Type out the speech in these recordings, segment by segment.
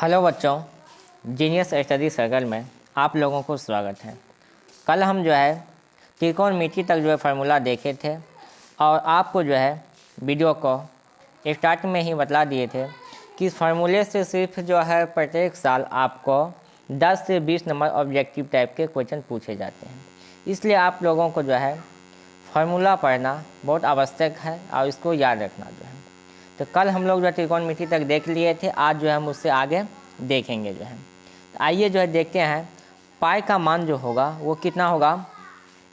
Hello बच्चों, genius study circle में आप लोगों को स्वागत है। कल हम जो है त्रिकोणमिति तक जो है फार्मूला देखे थे और आपको जो है वीडियो को स्टार्ट में ही बतला दिए थे कि इस फार्मूले से सिर्फ जो है प्रत्येक साल आपको 10 से 20 नंबर ऑब्जेक्टिव टाइप के क्वेश्चन पूछे जाते हैं। इसलिए आप लोगों को जो है फार्मूला पढ़ना बहुत आवश्यक है और इसको याद रखना जो है। तो कल हम लोग जो है त्रिकोणमिति तक देख लिए थे, आज जो है हम उससे आगे देखेंगे जो है। तो आइए जो है देखते हैं पाई का मान जो होगा वो कितना होगा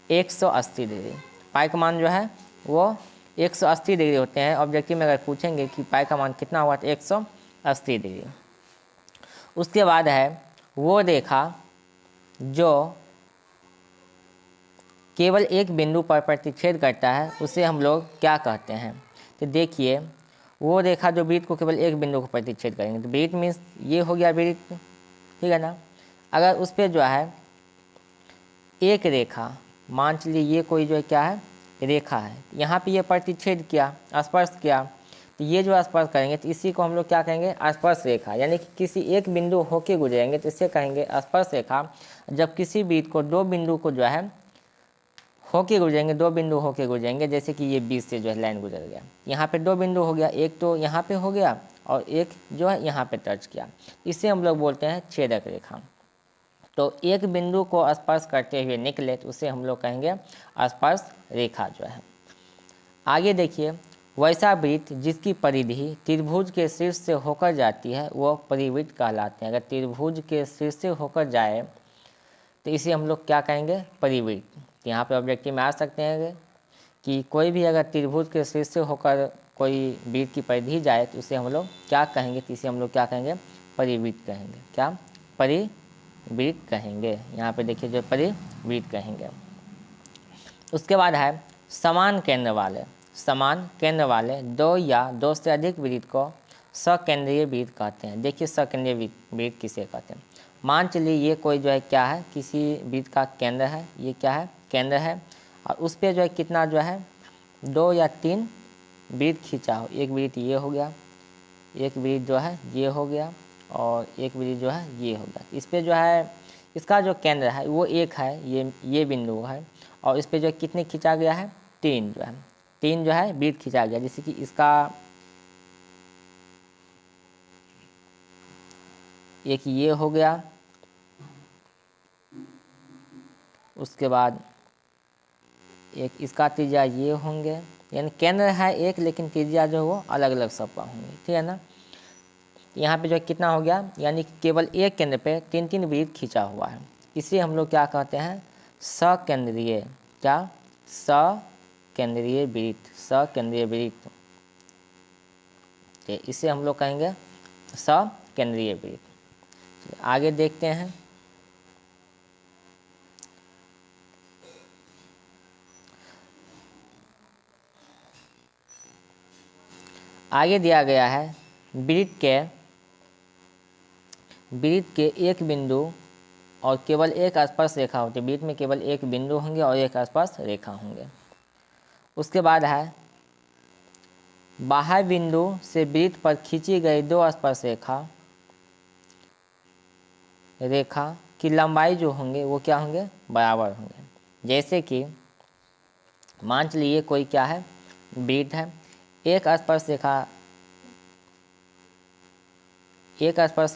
180 डिग्री। पाई का मान जो है वो 180 डिग्री होते हैं। ऑब्जेक्टिव में अगर पूछेंगे कि पाई का मान कितना हुआ तो 180 डिग्री। उसके बाद है वो रेखा जो केवल एक बिंदु पर प्रतिच्छेद करता है उसे हम लोग क्या कहते हैं। तो देखिए वो रेखा जो वृत्त को केवल एक बिंदु को प्रतिच्छेद करेंगे तो वृत्त मीन्स ये हो गया वृत्त, ठीक है ना। अगर उस पर जो है एक रेखा, मान चलिए ये कोई जो है क्या है रेखा है, यहाँ पे ये प्रतिच्छेद किया, स्पर्श किया, तो ये जो स्पर्श करेंगे तो इसी को हम लोग क्या कहेंगे स्पर्श रेखा, यानी कि किसी एक बिंदु होके गुजरेंगे तो इसे कहेंगे स्पर्श रेखा। जब किसी वृत्त को दो बिंदु को जो है होके गुजरेंगे, दो बिंदु होके गुजरेंगे, जैसे कि ये बीच से जो है लाइन गुजर गया, यहाँ पे दो बिंदु हो गया, एक तो यहाँ पे हो गया और एक जो है यहाँ पे टच किया, इसे हम लोग बोलते हैं छेदक रेखा। तो एक बिंदु को स्पर्श करते हुए निकले तो उसे हम लोग कहेंगे स्पर्श रेखा जो है। आगे देखिए वैसा वृत्त जिसकी परिधि त्रिभुज के शीर्ष से होकर जाती है वो परिवृत्त कहलाते हैं। अगर त्रिभुज के शीर्ष से होकर जाए तो इसे हम लोग क्या कहेंगे परिवृत्त। यहाँ पे ऑब्जेक्टिव में आ सकते हैं कि कोई भी अगर त्रिभुज के शीर्ष से होकर कोई वृत्त की परिधि जाए तो उसे हम लोग क्या कहेंगे, तो इसे हम लोग क्या कहेंगे परिवृत्त कहेंगे। क्या परिवृत्त कहेंगे, यहाँ पे देखिए जो परिवृत्त कहेंगे। उसके बाद है समान केंद्र वाले दो या दो से अधिक वृत्त को सकेंद्रीय वृत्त कहते हैं। देखिए सकेंद्रीय वृत्त किसे कहते हैं। मान चलिए ये कोई जो है क्या है किसी वृत्त का केंद्र है, ये क्या है केंद्र है, और उस पर जो है कितना जो है दो या तीन वृत्त खींचा हो। एक वृत्त ये हो गया, एक वृत्त जो है ये हो गया और एक वृत्त जो है ये हो गया। इस पर जो है इसका जो केंद्र है वो एक है, ये बिंदु है, और इस पर जो कितने खींचा गया है तीन जो है, तीन जो है वृत्त खींचा गया। जैसे कि इसका एक ये हो गया, उसके बाद एक इसका त्रिज्या ये होंगे, यानी केंद्र है एक लेकिन त्रिज्या जो वो अलग अलग सबका होंगे, ठीक है ना। यहाँ पे जो कितना हो गया, यानी केवल एक केंद्र पे तीन तीन वृत्त खींचा हुआ है, इसे हम लोग क्या कहते हैं सकेंद्रीय। क्या सकेंद्रीय वृत्त, सकेंद्रीय वृत्त, इसे हम लोग कहेंगे सकेंद्रीय वृत्त। आगे देखते हैं आगे दिया गया है वृत्त के एक बिंदु और केवल एक स्पर्श रेखा होती है। वृत्त में केवल एक बिंदु होंगे और एक स्पर्श रेखा होंगे। उसके बाद है बाह्य बिंदु से वृत्त पर खींची गई दो स्पर्श रेखा की लंबाई जो होंगे वो क्या होंगे बराबर होंगे। जैसे कि मान चलिए कोई क्या है वृत्त है, एक स्पर्श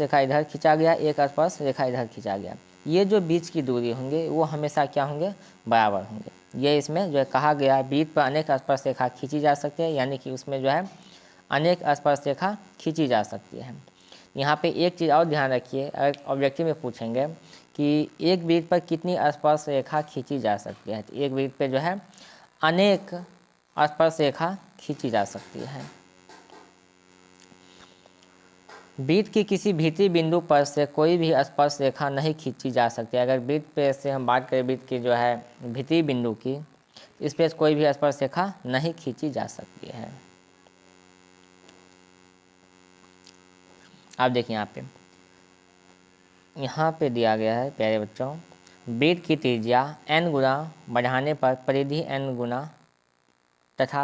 रेखा इधर खींचा गया, एक स्पर्श रेखा इधर खींचा गया। ये जो बीच की दूरी होंगे वो हमेशा क्या होंगे बराबर होंगे। ये इसमें जो है कहा गया वृत्त पर अनेक स्पर्श रेखा खींची जा सकती है, यानी कि उसमें जो है अनेक स्पर्श रेखा खींची जा सकती है। यहाँ पे एक चीज़ और ध्यान रखिए, अगर ऑब्जेक्टिव में पूछेंगे कि एक वृत्त पर कितनी स्पर्श रेखा खींची जा सकती है, तो एक वृत्त पे जो है अनेक स्पर्श रेखा खींची जा सकती है। वृत्त की किसी भीतरी बिंदु पर से कोई भी स्पर्श रेखा नहीं खींची जा सकती। अगर वृत्त पे से हम बात करें वृत्त की जो है भीतरी बिंदु की, इस पे कोई भी स्पर्श रेखा नहीं खींची जा सकती है। आप देखिए यहाँ पे दिया गया है प्यारे बच्चों, वृत्त की त्रिज्या n गुना बढ़ाने पर परिधि n गुना तथा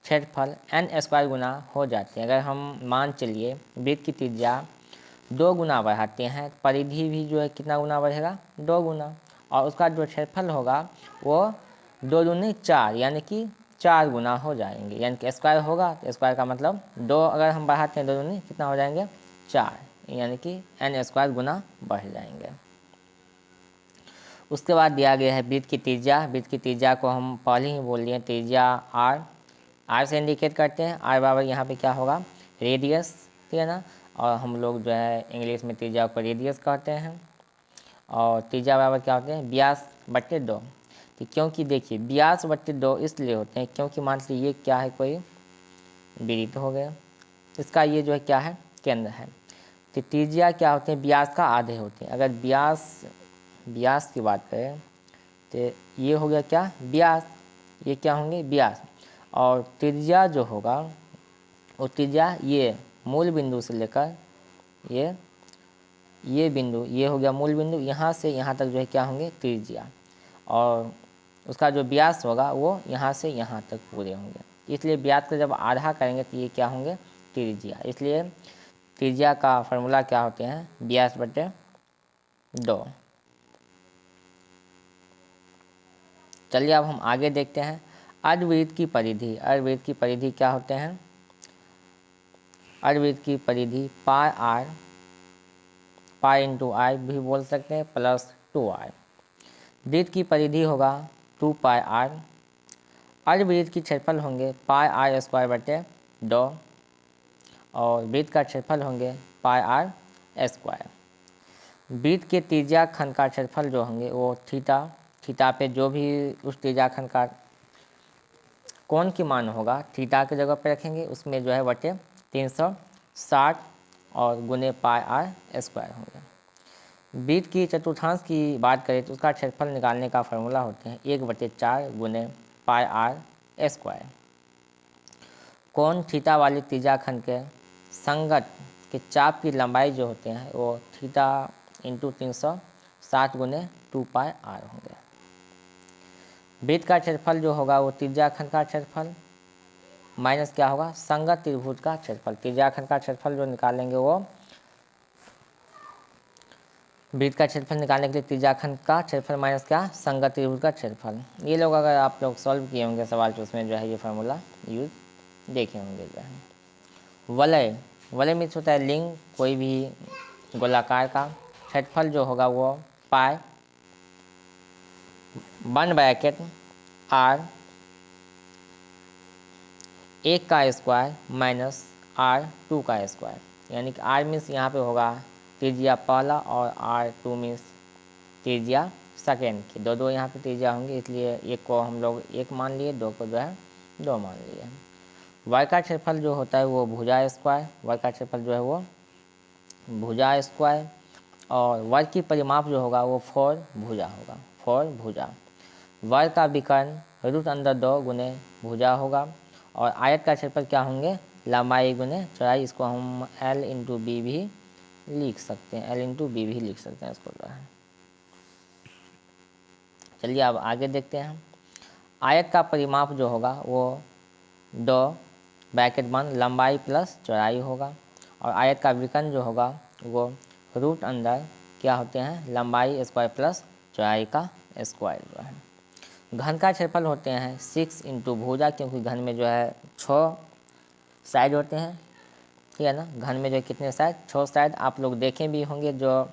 क्षेत्रफल n स्क्वायर गुना हो जाती है। अगर हम मान चलिए वृत्त की त्रिज्या 2 गुना बढ़ाते हैं, परिधि भी जो है कितना गुना बढ़ेगा, 2 गुना, और उसका जो क्षेत्रफल होगा वो 2 दूनी 4 यानी कि 4 गुना हो जाएंगे, यानी कि स्क्वायर होगा तो स्क्वायर का मतलब 2 अगर हम बढ़ाते हैं 2 दूनी कितना हो जाएंगे 4, यानी कि n स्क्वायर गुना बढ़ जाएंगे। उसके बाद दिया गया है वृत्त की त्रिज्या। वृत्त की त्रिज्या को हम पहले ही बोल दिए, त्रिज्या r से इंडिकेट करते हैं। r बराबर यहाँ पे क्या होगा, रेडियस, ठीक है ना, और हम लोग जो है इंग्लिश में त्रिज्या को रेडियस कहते हैं। और त्रिज्या बराबर क्या होते हैं, व्यास बट्टे 2। तो क्योंकि देखिए व्यास बट्टे 2 इसलिए होते हैं क्योंकि मान लीजिए ये क्या है, कोई वृत्त हो गया, इसका ये जो है क्या है, केंद्र है। तो त्रिज्या क्या होते हैं, व्यास का आधे होते हैं। अगर व्यास की बात करें तो ये हो गया क्या, व्यास, ये क्या होंगे व्यास, और त्रिज्या जो होगा वो त्रिज्या ये मूल बिंदु से लेकर ये बिंदु, ये हो गया मूल बिंदु, यहाँ से यहाँ तक जो है क्या होंगे त्रिज्या, और उसका जो व्यास होगा वो यहाँ से यहाँ तक पूरे होंगे। इसलिए व्यास का जब आधा करेंगे तो ये क्या होंगे, त्रिज्या। इसलिए त्रिज्या का फॉर्मूला क्या होते हैं, व्यास बटे 2। चलिए अब हम आगे देखते हैं अर्धवृत्त की परिधि। अर्धवृत्त की परिधि क्या होते हैं, अर्धवृत्त की परिधि पाई इंटू आई भी बोल सकते हैं, प्लस 2r। वृत्त की परिधि होगा 2 पाई r। अर्धवृत्त की क्षेत्रफल होंगे पाई r स्क्वायर बटे 2, और वृत्त का क्षेत्रफल होंगे पाई r स्क्वायर। वृत्त के त्रिज्या खंड का क्षेत्रफल जो होंगे वो थीटा पे जो भी उस त्रिज्या खंड का कोण की मान होगा थीटा की जगह पे रखेंगे, उसमें जो है बटे 360 और गुने पाई r स्क्वायर होंगे। वृत्त की चतुर्थांश की बात करें तो उसका क्षेत्रफल निकालने का फॉर्मूला होते हैं 1/4 गुने पाई r स्क्वायर। कोण थीटा वाले त्रिज्या खंड के संगत के चाप की लंबाई जो होते हैं वो थीटा इंटू 360 गुने 2 पाई r होंगे। वृत्त का क्षेत्रफल जो होगा वो त्रिज्या खंड का क्षेत्रफल माइनस क्या होगा, संगत त्रिभुज का क्षेत्रफल। त्रिज्या खंड का क्षेत्रफल जो निकालेंगे वो वृत्त का क्षेत्रफल निकालने के लिए त्रिज्या खंड का क्षेत्रफल माइनस क्या, संगत त्रिभुज का क्षेत्रफल। ये लोग अगर आप लोग सॉल्व किए होंगे सवाल तो उसमें जो है ये फार्मूला यूज देखे होंगे। जो है वलय मीन्स होता है लिंग, कोई भी गोलाकार का। क्षेत्रफल जो होगा वो पाई 1/r 1 का स्क्वायर माइनस r 2 का स्क्वायर, यानी कि r मीन्स यहाँ पे होगा त्रिज्या पहला और r2 मीन्स त्रिज्या सेकेंड की। दो यहाँ पे त्रिज्या होंगे, इसलिए एक को हम लोग 1 मान लिए, 2 को जो है 2 मान लिए। y का क्षेत्रफल जो होता है वो भुजा स्क्वायर, y का क्षेत्रफल जो है वो भुजा स्क्वायर, और वर्ग की परिमाप जो होगा वो 4 भुजा होगा, 4 भुजा। वर्ग का विकर्ण √2 गुने भुजा होगा, और आयत का क्षेत्रफल क्या होंगे, लंबाई गुने चौड़ाई। इसको हम L इंटू बी भी लिख सकते हैं, L इंटू बी भी लिख सकते हैं इसको जो है। चलिए अब आगे देखते हैं। आयत का परिमाप जो होगा वो 2 ब्रैकेट बंद लंबाई प्लस चौड़ाई होगा, और आयत का विकर्ण जो होगा वो √अंदर क्या होते हैं, लंबाई स्क्वायर प्लस चौड़ाई का स्क्वायर जो है। घन का क्षेत्रफल होते हैं 6 इंटू भुजा, क्योंकि घन में जो है 6 साइड होते हैं, ठीक है ना। घन में जो है कितने साइड, 6 साइड। आप लोग देखें भी होंगे जो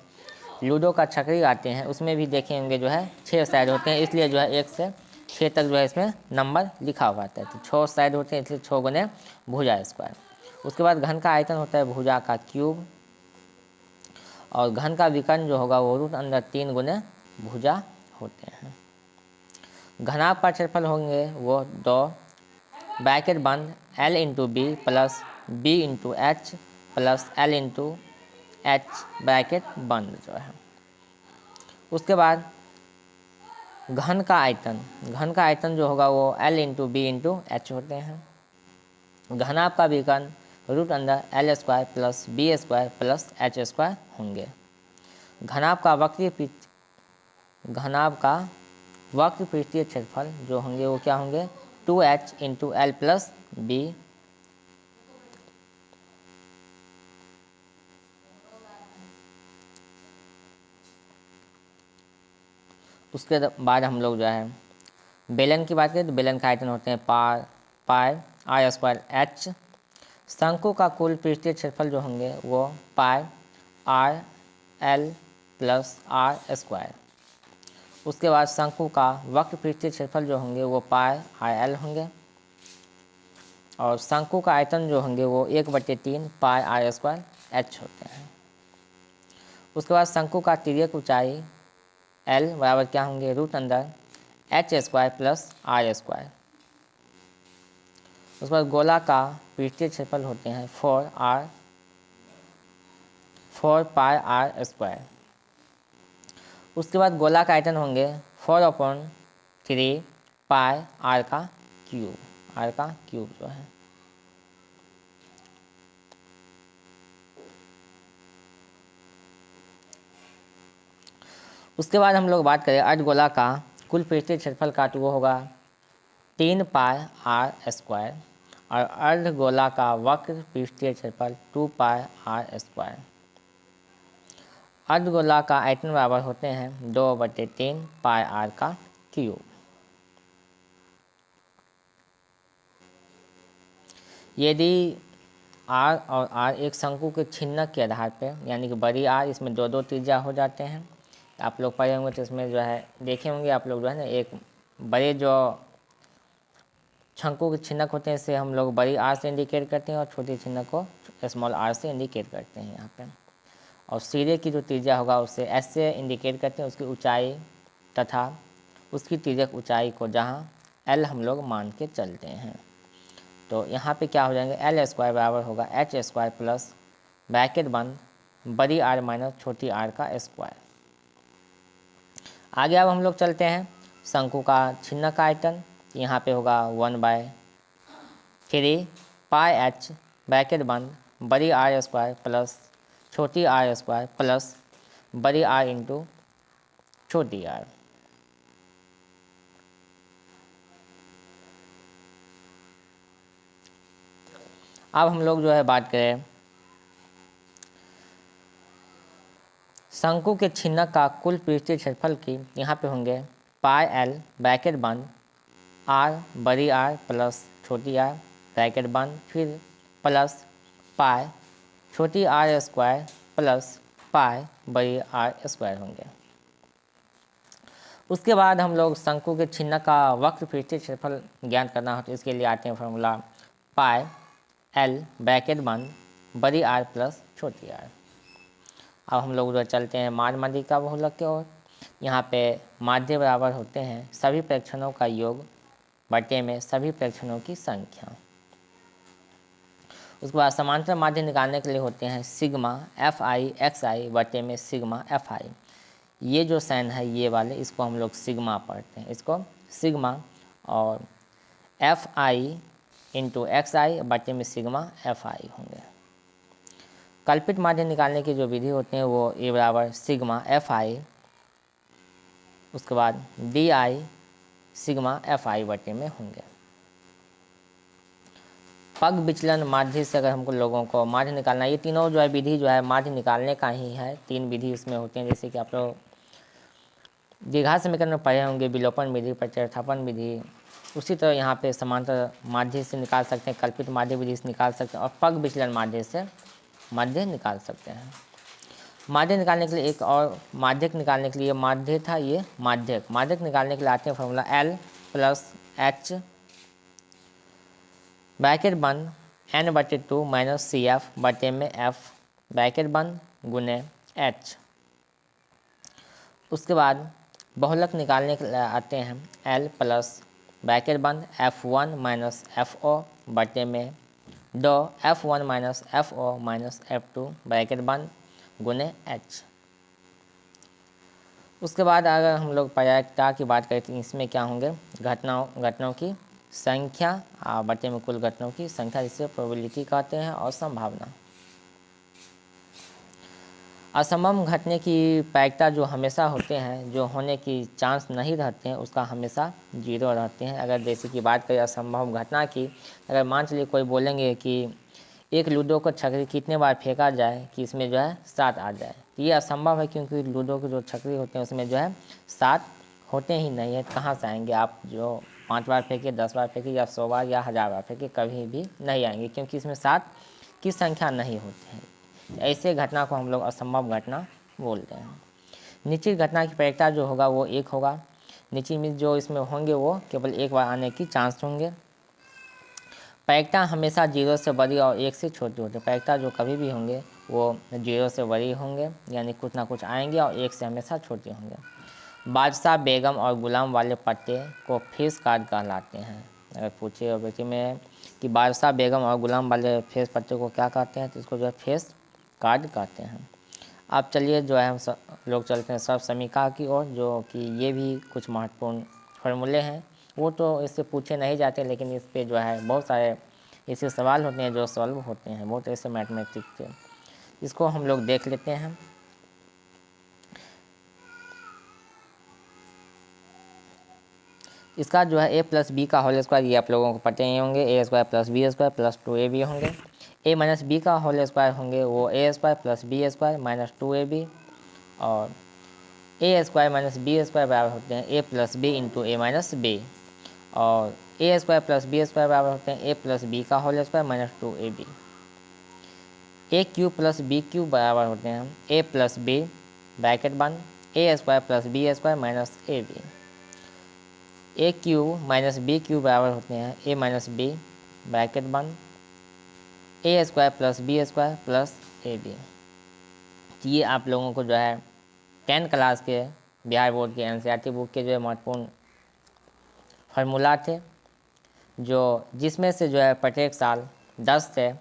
लूडो का छकरी आते हैं उसमें भी देखे होंगे जो है 6 साइड होते हैं, इसलिए जो है 1 से 6 तक जो है इसमें नंबर लिखा हुआ आता है। तो 6 साइड होते हैं इसलिए 6 गुने भुजा स्क्वायर। उसके बाद घन का आयतन होता है भुजा का क्यूब, और घन का विकर्ण जो होगा वो √अंदर 3 गुने भुजा होते हैं। घनाभ का क्षेत्रफल होंगे वो 2 ब्रैकेट बंद L into B plus B into H plus L into H bracket बंद जो है। उसके बाद घन का आयतन जो होगा वो L into B into H होते हैं। घनाभ का विकर्ण √अंदर L square plus B square plus H square होंगे। घनाभ का वक्र पृष्ठीय क्षेत्रफल जो होंगे वो क्या होंगे, 2h into L plus B. उसके बाद हम लोग जो है बेलन की बात करें तो बेलन का आयतन होते हैं पाई आर स्क्वायर एच। शंकु का कुल पृष्ठीय क्षेत्रफल जो होंगे वो pi r l plus are square. उसके बाद शंकु का वक्र पृष्ठीय क्षेत्रफल जो होंगे वो पाई आर एल होंगे और शंकु का आयतन जो होंगे वो 1/3 पाई आर स्क्वायर एच होते हैं। उसके बाद शंकु का तिर्यक ऊंचाई एल बराबर क्या होंगे रूट अंदर H square plus are square. उसके बाद गोला का पृष्ठीय क्षेत्रफल होते हैं 4 पाई आर स्क्वायर। उसके बाद गोला का आयतन होंगे 4/3 पाई आर का क्यूब जो है। उसके बाद हम लोग बात करें अर्धगोला का कुल पृष्ठीय क्षेत्रफल का तो वो होगा 3 पाई आर स्क्वायर और अर्धगोला का वक्र पृष्ठीय क्षेत्रफल 2 पाई आर स्क्वायर। अर्धगोला का आयतन बराबर होते हैं 2/3 पाई आर का क्यूब। यदि आर और आर एक शंकु के छिन्नक के आधार पर यानी कि बड़ी आर इसमें दो दो त्रिज्या हो जाते हैं। आप लोग पढ़े होंगे तो इसमें जो है देखे होंगे आप लोग जो है ना एक बड़े जो शंकु के छिन्नक होते हैं इसे हम लोग बड़ी आर से इंडिकेट करते हैं और छोटी छिन्नक को स्मॉल आर से इंडिकेट करते हैं यहाँ पे। और सिरे की जो त्रिज्या होगा उसे एस से इंडिकेट करते हैं उसकी ऊंचाई तथा उसकी तिर्यक ऊंचाई को जहाँ एल हम लोग मान के चलते हैं। तो यहाँ पे क्या हो जाएंगे एल स्क्वायर बराबर होगा एच स्क्वायर प्लस ब्रैकेट बंद बड़ी आर माइनस छोटी आर का स्क्वायर। आगे अब हम लोग चलते हैं शंकु का छिन्नक का आयतन। यहाँ पे होगा 1/3 पाई एच ब्रैकेट बंद बड़ी आर स्क्वायर प्लस छोटी आर स्क्वायर प्लस बड़ी आर इंटू छोटी आर। अब हम लोग जो है बात करें शंकु के छिन्नक का कुल पृष्ठीय क्षेत्रफल की। यहाँ पे होंगे पाई एल ब्रैकेट बंद आर बड़ी आर प्लस छोटी आर ब्रैकेट बंद फिर प्लस पाई छोटी आर स्क्वायर प्लस पाई बड़ी आर स्क्वायर होंगे। उसके बाद हम लोग शंकु के छिन्नक का वक्र पृष्ठीय क्षेत्रफल ज्ञात करना हो तो इसके लिए आते हैं फॉर्मूला पाई एल ब्रैकेट बंद बड़ी आर प्लस छोटी आर। अब हम लोग जो चलते हैं माध्य माध्यिका बहुलक की ओर। यहाँ पे माध्य बराबर होते हैं सभी प्रेक्षणों का योग बटे में सभी प्रेक्षणों की संख्या। उसके बाद समांतर माध्य निकालने के लिए होते हैं सिग्मा एफ आई एक्स आई बटे में सिग्मा एफ आई। ये जो साइन है ये वाले इसको हम लोग सिग्मा पढ़ते हैं, इसको सिग्मा और एफ आई इंटू एक्स आई बटे में सिग्मा एफ आई होंगे। कल्पित माध्य निकालने की जो विधि होती है वो ए बराबर सिग्मा एफ आई उसके बाद D I sigma F I बटे में होंगे। पग विचलन माध्य से अगर हमको लोगों को माध्य निकालना, ये तीनों जो है विधि जो है माध्य निकालने का ही है। तीन विधि इसमें होते हैं जैसे कि आप लोग द्विघात समीकरण में पढ़े होंगे विलोपन विधि प्रतिस्थापन विधि। उसी तरह यहाँ पे समांतर माध्य से निकाल सकते हैं, कल्पित माध्य विधि से निकाल सकते हैं और पग विचलन माध्य से माध्य निकाल सकते हैं। माध्यक निकालने के लिए एक और माध्यक निकालने के लिए माध्य था ये माध्यक निकालने के लिए आते हैं formula L plus H bracket बंद n/2 माइनस सी एफ बटे में एफ ब्रैकेट बंद गुने एच। उसके बाद बहुलक निकालने के लिए आते हैं एल प्लस ब्रैकेट बंद F1 माइनस FO बटे में दो F1 minus FO minus F2 bracket बंद गुने एच। उसके बाद अगर हम लोग प्रायिकता की बात करें तो इसमें क्या होंगे घटनाओं की संख्या बटे में कुल घटनाओं की संख्या जिसे प्रोबेबिलिटी कहते हैं और संभावना। असंभव घटने की प्रायिकता जो हमेशा होते हैं, जो होने की चांस नहीं रहते हैं, उसका हमेशा 0 रहते हैं। अगर जैसे कि बात करें असंभव घटना की, अगर मान चलिए कोई बोलेंगे कि एक लूडो को छकरी कितने बार फेंका जाए कि इसमें जो है 7 आ जाए, तो ये असंभव है क्योंकि लूडो के जो छकरी होते हैं उसमें जो है 7 होते ही नहीं है, कहाँ से आएंगे? आप जो 5 बार फेंके, 10 बार फेंके या 100 बार या 1000 बार फेंके, कभी भी नहीं आएंगे, क्योंकि इसमें 7 की संख्या नहीं होती है। ऐसे घटना को हम लोग असंभव घटना बोलते हैं। निश्चित घटना की प्रायिकता जो होगा वो 1 होगा। निश्चित मीन्स जो इसमें होंगे वो केवल एक बार आने की चांस होंगे। प्रायिकता हमेशा 0 से बड़ी और 1 से छोटी होती है। प्रायिकता जो कभी भी होंगे वो 0 से बड़ी होंगे, यानी कुछ ना कुछ आएंगे, और 1 से हमेशा छोटे होंगे। बादशाह, बेगम और गुलाम वाले पत्ते को फेस कार्ड कहलाते हैं। अगर पूछे व्यक्ति में कि बादशाह, बेगम और गुलाम वाले फेस पत्ते को क्या कहते हैं, तो इसको जो है फेस कार्ड कहते हैं। अब चलिए जो है हम लोग चलते हैं सर्व समीकरण की ओर, जो कि ये भी कुछ महत्वपूर्ण फार्मूले हैं। वो तो इससे पूछे नहीं जाते, लेकिन इस पे जो है बहुत सारे ऐसे सवाल होते हैं जो सॉल्व होते हैं, बहुत ऐसे मैथमेटिक्स के। इसको हम लोग देख लेते हैं। इसका जो है a प्लस बी का होल स्क्वायर, ये आप लोगों को पता ही होंगे, a square plus B square plus 2ab होंगे। a माइनस बी का होल स्क्वायर होंगे वो a square plus B square minus 2ab, और a square minus b square बराबर होते हैं a plus B into a minus b, और a square plus B square बराबर होते हैं a प्लस बी का whole square minus 2ab। a cube plus b cube बराबर होते हैं a प्लस बी ब्रैकेट बंद a square plus B square minus a b. A cube minus b cube बराबर होते हैं ए माइनस बी ब्रैकेट बंद a square plus B square plus a b. ये आप लोगों को जो है 10th क्लास के बिहार बोर्ड के एनसीईआरटी बुक के जो है महत्वपूर्ण फार्मूला थे, जो जिसमें से जो है प्रत्येक साल 10 से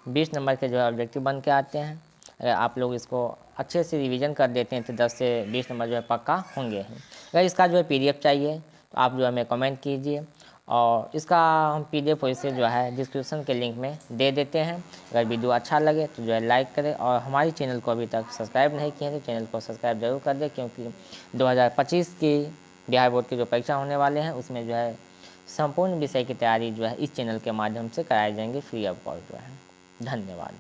20 नंबर के जो है ऑब्जेक्टिव बन के आते हैं। अगर आप लोग इसको अच्छे से रिवीजन कर देते हैं तो 10 से 20 नंबर जो है पक्का होंगे। अगर इसका जो है PDF चाहिए तो आप जो है हमें कमेंट कीजिए, और इसका हम PDF वैसे जो है डिस्क्रिप्शन के लिंक में दे देते हैं। अगर वीडियो अच्छा लगे तो जो है लाइक करें, और हमारे चैनल को अभी तक सब्सक्राइब नहीं किए हैं तो चैनल को सब्सक्राइब जरूर कर दें, क्योंकि 2025 की बिहार बोर्ड की जो परीक्षा होने वाले हैं उसमें जो है संपूर्ण विषय की तैयारी जो है इस चैनल के माध्यम से कराई जाएंगी फ्री ऑफ कॉस्ट जो है। धन्यवाद।